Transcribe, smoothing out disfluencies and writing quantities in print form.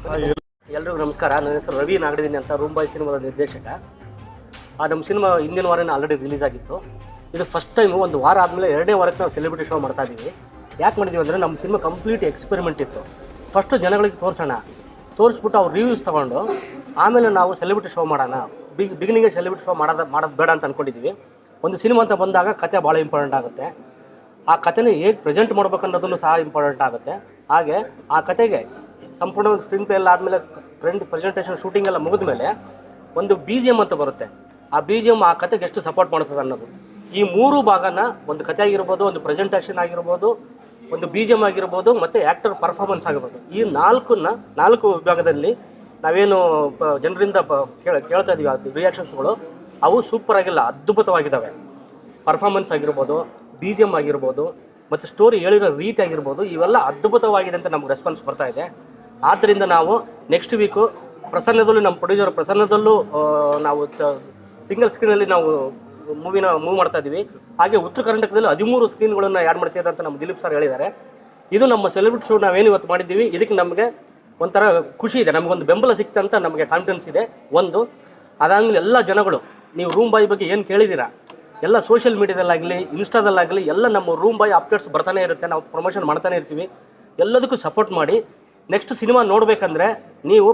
ಎಲ್ರಿಗೂ ನಮಸ್ಕಾರ. ನನ್ನ ಹೆಸರು ರವಿ ನಾಗಡಿದ್ದೀನಿ ಅಂತ ರೂಮ್ ಬಾಯ್ ಸಿನಿಮಾದ ನಿರ್ದೇಶಕ. ನಮ್ಮ ಸಿನಿಮಾ ಹಿಂದಿನ ವಾರನೇ ಆಲ್ರೆಡಿ ರಿಲೀಸ್ ಆಗಿತ್ತು. ಇದು ಫಸ್ಟ್ ಟೈಮು ಒಂದು ವಾರ ಆದಮೇಲೆ ಎರಡನೇ ವಾರಕ್ಕೆ ನಾವು ಸೆಲೆಬ್ರಿಟಿ ಶೋ ಮಾಡ್ತಾ ಇದ್ದೀವಿ. ಯಾಕೆ ಮಾಡಿದ್ದೀವಿ ಅಂದರೆ ನಮ್ಮ ಸಿನಿಮಾ ಕಂಪ್ಲೀಟ್ ಎಕ್ಸ್ಪೆರಿಮೆಂಟ್ ಇತ್ತು. ಫಸ್ಟು ಜನಗಳಿಗೆ ತೋರಿಸ್ಬಿಟ್ಟು ಅವ್ರು ರಿವ್ಯೂಸ್ ತೊಗೊಂಡು ಆಮೇಲೆ ನಾವು ಸೆಲೆಬ್ರಿಟಿ ಶೋ ಮಾಡೋಣ. ಬಿಗಿನಿಂಗೇ ಸೆಲೆಬ್ರಿಟಿ ಶೋ ಮಾಡೋದು ಬೇಡ ಅಂತ ಅಂದ್ಕೊಂಡಿದ್ದೀವಿ. ಒಂದು ಸಿನಿಮಾ ಅಂತ ಬಂದಾಗ ಕತೆ ಭಾಳ ಇಂಪಾರ್ಟೆಂಟ್ ಆಗುತ್ತೆ. ಆ ಕತೆನ ಹೇಗೆ ಪ್ರೆಸೆಂಟ್ ಮಾಡ್ಬೇಕು ಅನ್ನೋದನ್ನು ಸಹ ಇಂಪಾರ್ಟೆಂಟ್ ಆಗುತ್ತೆ. ಹಾಗೆ ಆ ಕತೆಗೆ ಸಂಪೂರ್ಣವಾಗಿ ಸ್ಕ್ರೀನ್ ಪ್ಲೇ ಎಲ್ಲ ಆದಮೇಲೆ ಪ್ರೆಸೆಂಟೇಷನ್ ಶೂಟಿಂಗ್ ಎಲ್ಲ ಮುಗಿದ ಮೇಲೆ ಒಂದು BGM ಅಂತ ಬರುತ್ತೆ. ಆ BGM ಆ ಕತೆಗೆ ಎಷ್ಟು ಸಪೋರ್ಟ್ ಮಾಡ್ತದೆ ಅನ್ನೋದು. ಈ ಮೂರು ಭಾಗನ ಒಂದು ಕತೆ ಆಗಿರ್ಬೋದು, ಒಂದು ಪ್ರೆಸೆಂಟೇಷನ್ ಆಗಿರ್ಬೋದು, ಒಂದು BGM ಆಗಿರ್ಬೋದು, ಮತ್ತು ಆ್ಯಕ್ಟರ್ ಪರ್ಫಾರ್ಮೆನ್ಸ್ ಆಗಿರ್ಬೋದು, ಈ ನಾಲ್ಕು ವಿಭಾಗದಲ್ಲಿ ನಾವೇನು ಜನರಿಂದ ಕೇಳ್ತಾ ಇದ್ದೀವಿ ಆ ರಿಯಾಕ್ಷನ್ಸ್ಗಳು ಅವು ಸೂಪರ್ ಆಗಿಲ್ಲ, ಅದ್ಭುತವಾಗಿದ್ದಾವೆ. ಪರ್ಫಾರ್ಮೆನ್ಸ್ ಆಗಿರ್ಬೋದು, BGM ಆಗಿರ್ಬೋದು, ಮತ್ತು ಸ್ಟೋರಿ ಹೇಳಿರೋ ರೀತಿ ಆಗಿರ್ಬೋದು, ಇವೆಲ್ಲ ಅದ್ಭುತವಾಗಿದೆ ಅಂತ ನಮ್ಗೆ ರೆಸ್ಪಾನ್ಸ್ ಬರ್ತಾ ಇದೆ. ಆದ್ದರಿಂದ ನಾವು ನೆಕ್ಸ್ಟ್ ವೀಕು ಪ್ರಸನ್ನದಲ್ಲೂ ನಮ್ಮ ಪ್ರೊಡ್ಯೂಸರ್ ಪ್ರಸನ್ನದಲ್ಲೂ ನಾವು ಸಿಂಗಲ್ ಸ್ಕ್ರೀನಲ್ಲಿ ನಾವು ಮೂವ್ ಮಾಡ್ತಾ ಇದ್ದೀವಿ. ಹಾಗೆ ಉತ್ತರ ಕರ್ನಾಟಕದಲ್ಲಿ 13 ಸ್ಕ್ರೀನ್ಗಳನ್ನು ಆ್ಯಡ್ ಮಾಡ್ತಿದ್ದಾರೆ ಅಂತ ನಮ್ಮ ದಿಲೀಪ್ ಸರ್ ಹೇಳಿದ್ದಾರೆ. ಇದು ನಮ್ಮ ಸೆಲೆಬ್ರಿಟಿ ಶೋ ನಾವೇನು ಇವತ್ತು ಮಾಡಿದ್ದೀವಿ, ಇದಕ್ಕೆ ನಮಗೆ ಒಂಥರ ಖುಷಿ ಇದೆ, ನಮಗೊಂದು ಬೆಂಬಲ ಸಿಕ್ತಂತ ನಮಗೆ ಕಾನ್ಫಿಡೆನ್ಸ್ ಇದೆ. ಒಂದು ಅದಾದಮೇಲೆ ಎಲ್ಲ ಜನಗಳು ನೀವು ರೂಮ್ ಬಾಯ್ ಬಗ್ಗೆ ಏನು ಕೇಳಿದ್ದೀರಾ, ಎಲ್ಲ ಸೋಷಿಯಲ್ ಮೀಡಿಯಾದಲ್ಲಾಗಲಿ ಇನ್ಸ್ಟಾದಲ್ಲಾಗಲಿ ಎಲ್ಲ ನಮ್ಮ ರೂಮ್ ಬಾಯ್ ಅಪ್ಡೇಟ್ಸ್ ಬರ್ತಾನೆ ಇರುತ್ತೆ, ನಾವು ಪ್ರಮೋಷನ್ ಮಾಡ್ತಾನೆ ಇರ್ತೀವಿ. ಎಲ್ಲದಕ್ಕೂ ಸಪೋರ್ಟ್ ಮಾಡಿ. ನೆಕ್ಸ್ಟ್ ಸಿನಿಮಾ ನೋಡಬೇಕಂದ್ರೆ ನೀವು